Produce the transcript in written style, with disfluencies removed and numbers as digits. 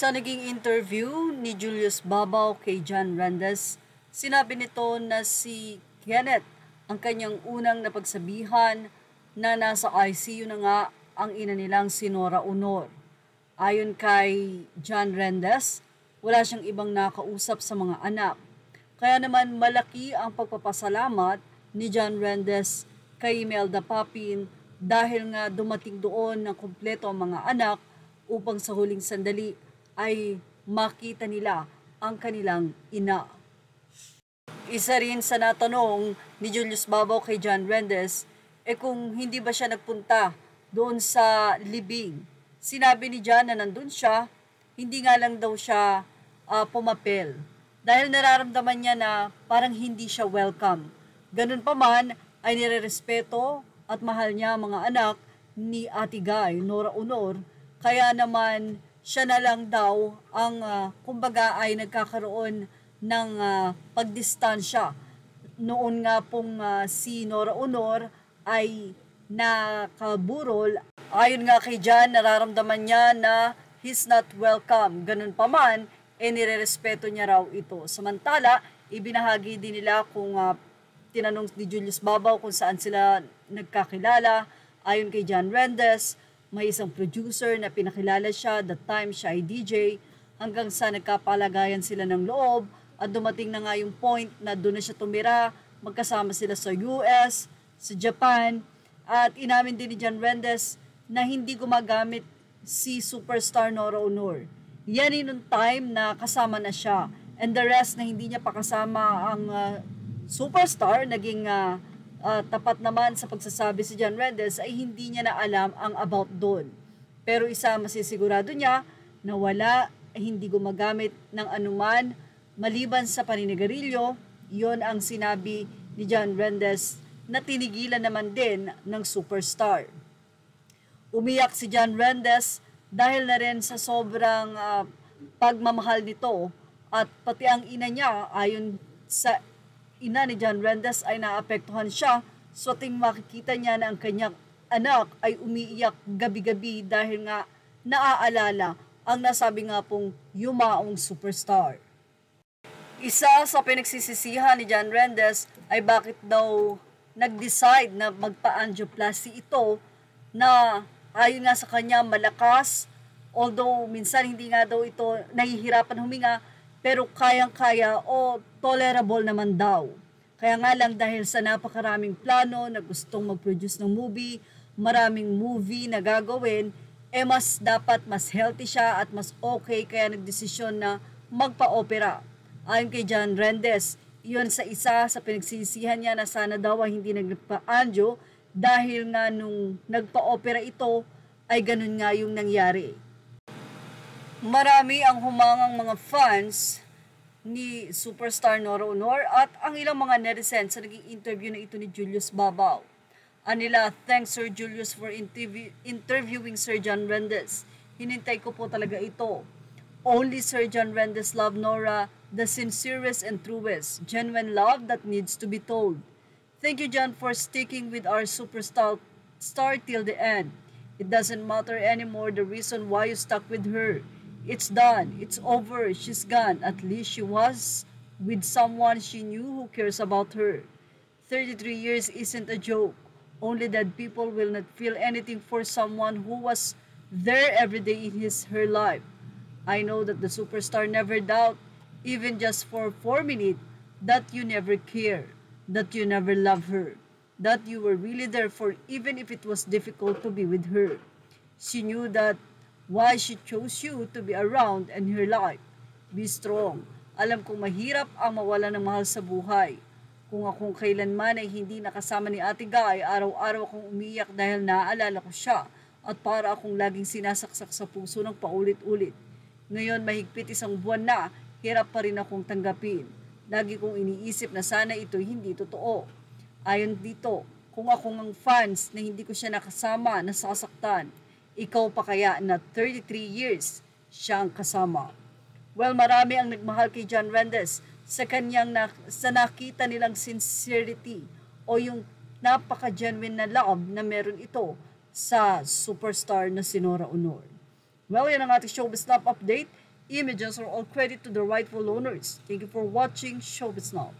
Sa naging interview ni Julius Babaw kay John Randez, sinabi nito na si Kenneth ang kanyang unang napagsabihan na nasa ICU na nga ang ina nilang si Nora Aunor. Ayon kay John Randez, wala siyang ibang nakausap sa mga anak. Kaya naman malaki ang pagpapasalamat ni John Randez kay Imelda Papin dahil nga dumating doon ng kumpleto ang mga anak upang sa huling sandali ay makita nila ang kanilang ina. Isa rin sa natanong ni Julius Babaw kay John Randez kung hindi ba siya nagpunta doon sa libing. Sinabi ni John na nandun siya, hindi nga lang daw siya pumapel. Dahil nararamdaman niya na parang hindi siya welcome. Ganun pa man ay nirerespeto at mahal niya mga anak ni Ate Guy, Nora Aunor, kaya naman siya na lang daw ang kumbaga ay nagkakaroon ng pagdistansya. Noon nga pong si Nora Aunor ay nakaburol. Ayon nga kay John, nararamdaman niya na he's not welcome. Ganun pa man, nirerespeto niya raw ito. Samantala, ibinahagi din nila kung tinanong ni Julius Babaw kung saan sila nagkakilala. Ayon kay John Randez, may isang producer na pinakilala siya, that time siya ay DJ, hanggang sa nagkapalagayan sila ng loob at dumating na nga yung point na doon na siya tumira, magkasama sila sa US, sa Japan, at inamin din ni John Randez na hindi gumagamit si superstar Nora Aunor. Yan yung time na kasama na siya, and the rest na hindi niya pakasama ang superstar, naging tapat naman sa pagsasabi si John Randez ay hindi niya na alam ang about doon. Pero isa masisigurado niya na wala, hindi gumagamit ng anuman maliban sa paninigarilyo. Yon ang sinabi ni John Randez na tinigilan naman din ng superstar. Umiyak si John Randez dahil na rin sa sobrang pagmamahal nito at pati ang ina niya, ayon sa ina ni John Randez ay naapektuhan siya, so ting makikita niya na ang kanyang anak ay umiiyak gabi-gabi dahil nga naaalala ang nasabi nga pong yumaong superstar. Isa sa pinagsisisihan ni John Randez ay bakit daw nag-decide na magpa-angioplasty ito na ayon nga sa kanya malakas, although minsan hindi nga daw ito nahihirapan huminga, pero kayang-kaya o tolerable naman daw. Kaya nga lang dahil sa napakaraming plano na gustong mag-produce ng movie, maraming movie na gagawin, mas dapat mas healthy siya at mas okay, kaya nagdesisyon na magpa-opera. Ayon kay John Randez, iyon sa isa sa pinagsisihan niya na sana daw ay hindi nagpa-angio dahil nga nung nagpa-opera ito ay ganun nga yung nangyari. Marami ang humangang mga fans ni superstar Nora Aunor at ang ilang mga netizens sa naging interview na ito ni Julius Babaw. Anila, thanks Sir Julius for interviewing Sir John Randez. Hinintay ko po talaga ito. Only Sir John Randez loved Nora, the sincerest and truest, genuine love that needs to be told. Thank you, John, for sticking with our superstar till the end. It doesn't matter anymore the reason why you stuck with her. It's done. It's over. She's gone. At least she was with someone she knew who cares about her. 33 years isn't a joke. Only that people will not feel anything for someone who was there every day in her life. I know that the superstar never doubt, even just for 4 minutes, that you never care, that you never love her, that you were really there for even if it was difficult to be with her. She knew that why she chose you to be around in her life. Be strong. Alam kong mahirap ang mawala ng mahal sa buhay. Kung akong kailanman ay hindi nakasama ni Ate Guy, araw-araw akong umiyak dahil naaalala ko siya at para akong laging sinasaksak sa puso ng paulit-ulit. Ngayon mahigpit 1 buwan na, hirap pa rin akong tanggapin. Lagi kong iniisip na sana ito hindi totoo. Ayon dito, kung ako ng fans na hindi ko siya nakasama, nasasaktan, ikaw pa kaya na 33 years siyang kasama. Well, marami ang nagmahal kay John Randez sa kanyang sa nakita nilang sincerity o yung napaka-genuine na love na meron ito sa superstar na si Nora Aunor. Well, yan ang ating showbiz love update. images are all credit to the rightful owners. Thank you for watching Showbiz Now.